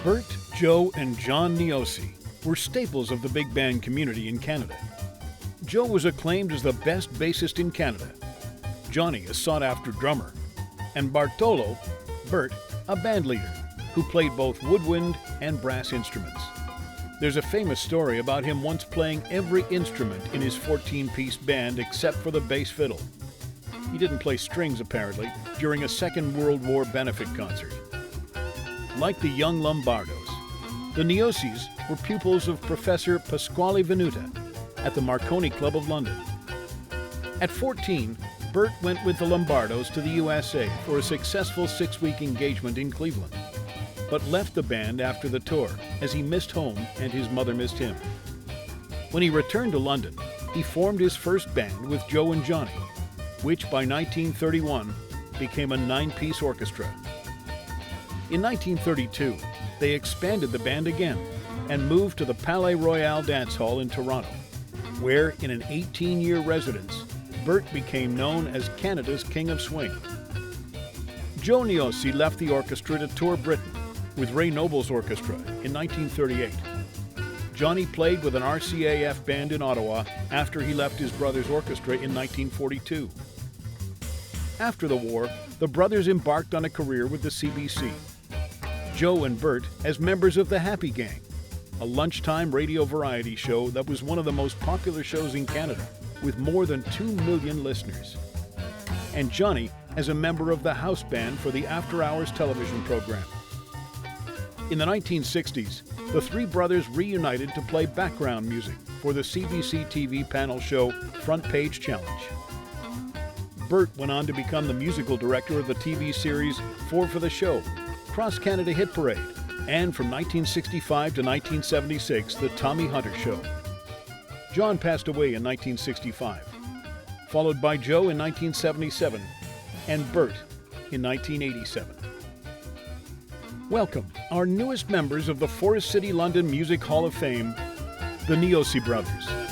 Bert, Joe, and John NIOSI were staples of the big band community in Canada. Joe was acclaimed as the best bassist in Canada, Johnny a sought-after drummer, and Bartolo, Bert, a band leader who played both woodwind and brass instruments. There's a famous story about him once playing every instrument in his 14-piece band except for the bass fiddle. He didn't play strings, apparently, during a Second World War benefit concert. Like the young Lombardos, the NIOSIs were pupils of Professor Pasquale Venuta at the Marconi Club of London. At 14, Bert went with the Lombardos to the USA for a successful 6-week engagement in Cleveland, but left the band after the tour as he missed home and his mother missed him. When he returned to London, he formed his first band with Joe and Johnny, which by 1931 became a 9-piece orchestra. In 1932, they expanded the band again and moved to the Palais Royal Dance Hall in Toronto, where in an 18-year residence, Bert became known as Canada's King of Swing. Joe NIOSI left the orchestra to tour Britain with Ray Noble's orchestra in 1938. Johnny played with an RCAF band in Ottawa after he left his brother's orchestra in 1942. After the war, the brothers embarked on a career with the CBC. Joe and Bert as members of the Happy Gang, a lunchtime radio variety show that was one of the most popular shows in Canada, with more than 2 million listeners. And Johnny as a member of the house band for the After Hours television program. In the 1960s, the three brothers reunited to play background music for the CBC TV panel show Front Page Challenge. Bert went on to become the musical director of the TV series Four for the Show, Cross Canada Hit Parade, and from 1965 to 1976, The Tommy Hunter Show. John passed away in 1965, followed by Joe in 1977, and Bert in 1987. Welcome, our newest members of the Forest City London Music Hall of Fame, the NIOSI Brothers.